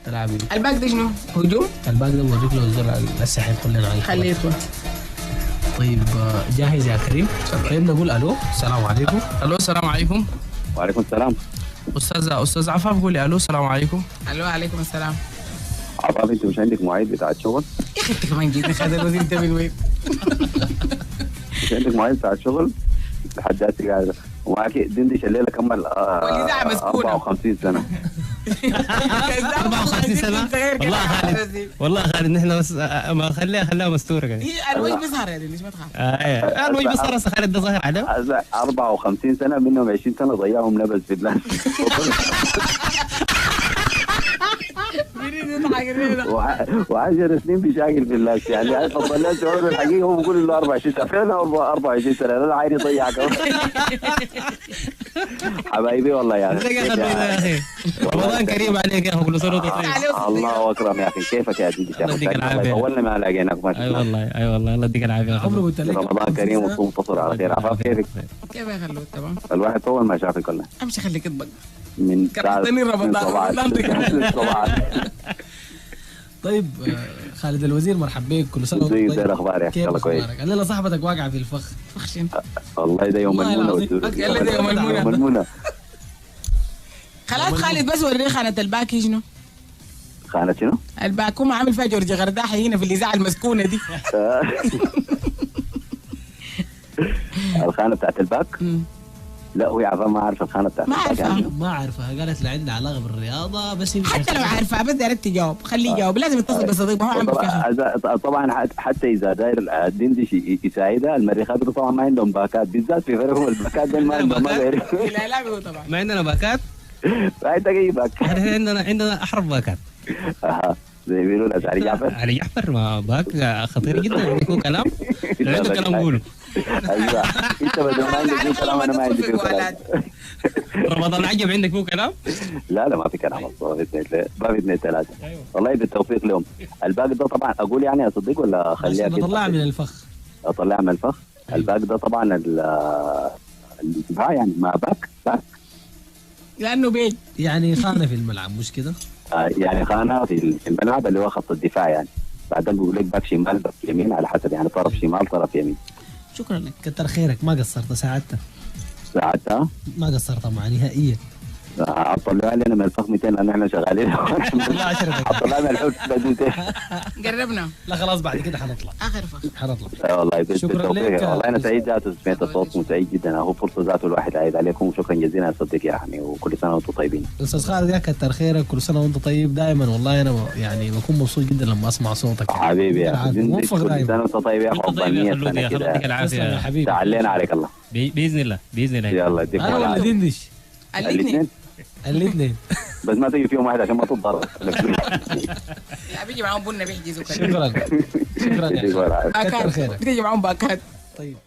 تلعب الباك ده شنو؟ هجوم؟ الباك ده بوريك له الزر هسه حيدخل لنا على خليه يدخل. طيب جاهز يا كريم؟ طيب نقول الو السلام عليكم. الو السلام عليكم. وعليكم السلام. استاذ عفاف قولي الو السلام عليكم. الو عليكم السلام. عطاف انت مش عندك مواعيد بتاعت شغل؟ يا اخي انت كمان جيت خد الوزير انت من وين؟ مش عندك مواعيد بتاعت شغل؟ لحد هسه قاعده ومعك دندش الليله كمل والإذاعة مسكونة. 54 سنه. 54 سنة والله خالد والله خالد نحن بس ما خليها مستورة كده. هي الوجه بيظهر يا ليش ما تخاف. الوجه بيظهر هسه خالد ده ظاهر عليه. 54 سنه منهم 20 سنه ضيعهم لبس في بلاد. و10 سنين بيشاكل في اللاكس يعني فضلات شعور الحقيقه هو بيقول له 24 سنه فعلا 24 سنه انا عايز يضيعك. حبايبي والله يا اخي رمضان كريم عليك يا اخي كل سنه وانت طيب. الله اكرم يا اخي كيفك يا سيدي الله يديك العافيه. طولنا ما لقيناك ما اي والله الله يديك العافيه. رمضان كريم وصوم فطر على خير. عفاف كيفك؟ كيف يا خلود تمام؟ الواحد طول ما شافك والله امشي خليك تبقى من كرهتني رمضان. طيب خالد الوزير مرحب بك كل سنه وانت طيب. طيب. زي اخبارك؟ كيف يلا كويس. اخبارك؟ الليله صاحبتك واقعه في الفخ. فخشن. والله ده يوم والله المنى العظيم. يلا ده يوم المنى. يوم المنى. خلاص خالد بس وريني خانة الباكي شنو؟ خانة شنو؟ الباك هم عامل فيها جورج غرداحي هنا في الاذاعه المسكونه دي. الخانة بتاعت الباك؟ لا هو عفوا ما عارف الخانة بتاعت ما الباك عارفها. يعني. ما عارفها قالت لي عندها علاقه بالرياضه بس يمكن حتى لو عارفها بس دايركت تجاوب خليه يجاوب لازم يتصل بالصديق ما هو عامل فيها. طبعا حتى اذا داير الدندش يساعدها المريخات طبعا ما عندهم باكات بالذات في فريقهم الباكات دول ما عندهم ما بيعرفوا. لا لا هو طبعا ما عندنا باكات. ما عندك اي باك. عندنا احرف باكات. اها زي بيقولوا لك علي جعفر. علي جعفر ما باك خطير جدا عندكم كلام. عنده كلام قوله. ايوه انت بدون ما عندك كلام انا ما عندي كلام. رمضان عجب عندك مو كلام؟ لا ما في كلام ما في اثنين ثلاثه. والله بالتوفيق لهم. الباك ده طبعا اقول يعني اصدق ولا اخليها كده؟ اطلعها من الفخ. اطلعها من الفخ. الباك ده طبعا الدفاع يعني ما باك لانه بيت يعني خانه في الملعب مش كده؟ يعني خانه في الملعب اللي هو خط الدفاع يعني بعدين بيقول لك باك شمال باك يمين على حسب يعني طرف شمال طرف يمين. شكرا لك كتر خيرك ما قصرت ساعدتها. ساعدتها؟ ما قصرت مع نهائيا. طلعوا لنا من الفخ 200 لان احنا شغالين. طلعنا الحوت قربنا. لا خلاص بعد كده حنطلع. اخر فخ حنطلع. والله شكرا لك. والله انا سعيد ذاته سمعت صوتكم سعيد جدا هو فرصه ذاته الواحد عايد عليكم وشكرا جزيلا يا صديقي يعني وكل سنه وانتم طيبين. استاذ خالد يا كتر خيرك كل سنه وانت طيب دائما والله انا يعني بكون مبسوط جدا لما اسمع صوتك. حبيبي يا موفق كل دائما. سنه وانت طيب يا اخو 100 سنه يديك كده. العافيه يا حبيبي. تعلينا عليك الله. باذن الله يلا يديك انا ولا دندش؟ الاثنين الاثنين بس ما تيجي فيهم واحد عشان ما تتضرر. لا بيجي معاهم بنه بيحجزوا كده. شكرا. شكرا يا يديك العافية. كتر باكات خيرك. بتيجي معاهم باكات. طيب